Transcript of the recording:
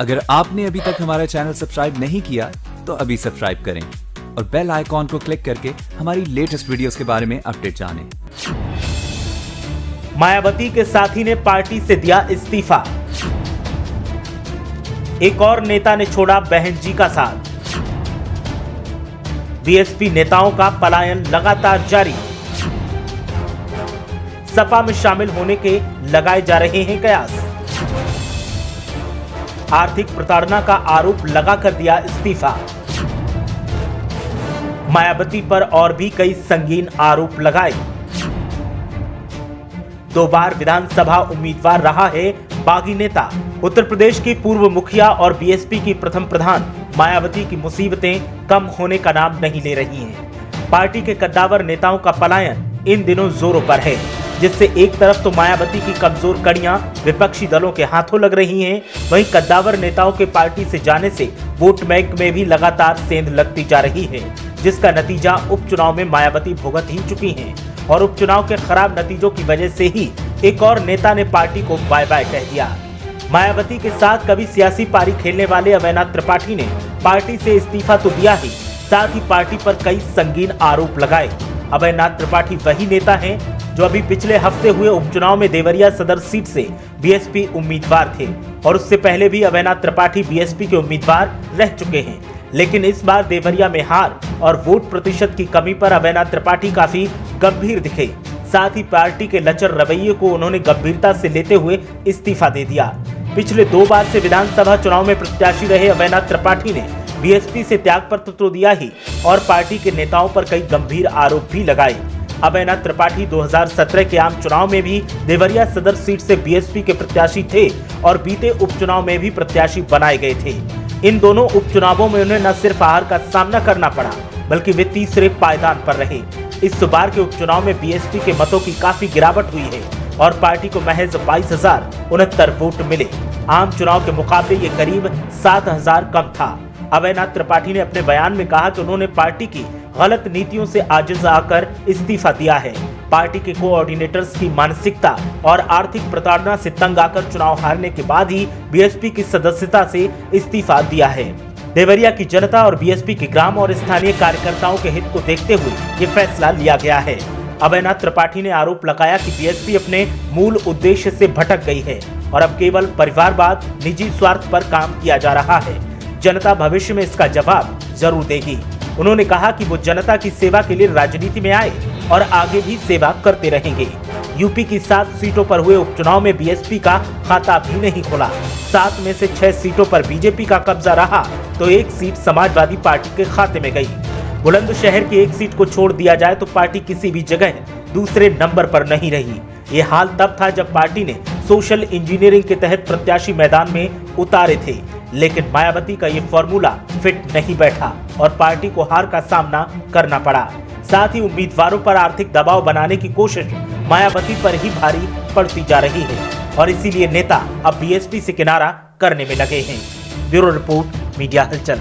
अगर आपने अभी तक हमारा चैनल सब्सक्राइब नहीं किया तो अभी सब्सक्राइब करें और बेल आइकॉन को क्लिक करके हमारी लेटेस्ट वीडियोस के बारे में अपडेट जानें। मायावती के साथी ने पार्टी से दिया इस्तीफा। एक और नेता ने छोड़ा बहन जी का साथ। बीएसपी नेताओं का पलायन लगातार जारी। सपा में शामिल होने के लगाए जा रहे हैं कयास। आर्थिक प्रताड़ना का आरोप लगाकर दिया इस्तीफा। मायावती पर और भी कई संगीन आरोप लगाए। 2 बार विधानसभा उम्मीदवार रहा है बागी नेता। उत्तर प्रदेश की पूर्व मुखिया और बीएसपी की प्रथम प्रधान मायावती की मुसीबतें कम होने का नाम नहीं ले रही हैं। पार्टी के कद्दावर नेताओं का पलायन इन दिनों जोरों पर है, जिससे एक तरफ तो मायावती की कमजोर कड़ियां विपक्षी दलों के हाथों लग रही हैं, वहीं कद्दावर नेताओं के पार्टी से जाने से वोट बैंक में भी लगातार सेंध लगती जा रही है, जिसका नतीजा उपचुनाव में मायावती भुगत ही चुकी हैं। और उपचुनाव के खराब नतीजों की वजह से ही एक और नेता ने पार्टी को बाय बाय कह दिया। मायावती के साथ कभी सियासी पारी खेलने वाले अवैनाथ त्रिपाठी ने पार्टी से इस्तीफा तो दिया ही, साथ ही पार्टी पर कई संगीन आरोप लगाए। अवैनाथ त्रिपाठी वही नेता हैं जो अभी पिछले हफ्ते हुए उपचुनाव में देवरिया सदर सीट से बीएसपी उम्मीदवार थे और उससे पहले भी अवैनाथ त्रिपाठी बीएसपी के उम्मीदवार रह चुके हैं। लेकिन इस बार देवरिया में हार और वोट प्रतिशत की कमी पर अवैनाथ त्रिपाठी काफी गंभीर दिखे। साथ ही पार्टी के लचर रवैये को उन्होंने गंभीरता से लेते हुए इस्तीफा दे दिया। पिछले 2 बार से विधानसभा चुनाव में प्रत्याशी रहे अवैनाथ त्रिपाठी ने बीएसपी से त्यागपत्र तो दिया ही और पार्टी के नेताओं पर कई गंभीर आरोप भी लगाए। अवैनाथ त्रिपाठी 2017 के आम चुनाव में भी देवरिया सदर सीट से बीएसपी के प्रत्याशी थे और बीते उपचुनाव में भी प्रत्याशी बनाए गए थे। इन दोनों उपचुनावों में उन्हें न सिर्फ हार का सामना करना पड़ा, बल्कि वे तीसरे पायदान पर रहे। इस बार के उपचुनाव में बीएसपी के मतों की काफी गिरावट हुई है और पार्टी को महज 22,069 वोट मिले। आम चुनाव के मुकाबले ये करीब 7,000 कम था। अवैनाथ त्रिपाठी ने अपने बयान में कहा कि उन्होंने पार्टी की गलत नीतियों से आजिज आकर इस्तीफा दिया है। पार्टी के कोऑर्डिनेटर्स की मानसिकता और आर्थिक प्रताड़ना से तंग आकर चुनाव हारने के बाद ही बीएसपी की सदस्यता से इस्तीफा दिया है। देवरिया की जनता और बीएसपी के ग्राम और स्थानीय कार्यकर्ताओं के हित को देखते हुए ये फैसला लिया गया है। अवैनाथ त्रिपाठी ने आरोप लगाया कि बीएसपी अपने मूल उद्देश्य से भटक गई है और अब केवल परिवारवाद, निजी स्वार्थ पर काम किया जा रहा है। जनता भविष्य में इसका जवाब जरूर देगी। उन्होंने कहा कि वो जनता की सेवा के लिए राजनीति में आए और आगे भी सेवा करते रहेंगे। यूपी की 7 सीटों पर हुए उपचुनाव में बीएसपी का खाता भी नहीं खुला। 7 में से 6 सीटों पर बीजेपी का कब्जा रहा तो 1 सीट समाजवादी पार्टी के खाते में गई। बुलंदशहर की 1 सीट को छोड़ दिया जाए तो पार्टी किसी भी जगह दूसरे नंबर पर नहीं रही। ये हाल तब था जब पार्टी ने सोशल इंजीनियरिंग के तहत प्रत्याशी मैदान में उतारे थे, लेकिन मायावती का ये फॉर्मूला फिट नहीं बैठा और पार्टी को हार का सामना करना पड़ा। साथ ही उम्मीदवारों पर आर्थिक दबाव बनाने की कोशिश मायावती पर ही भारी पड़ती जा रही है और इसीलिए नेता अब बीएसपी से किनारा करने में लगे हैं। ब्यूरो रिपोर्ट, मीडिया हलचल।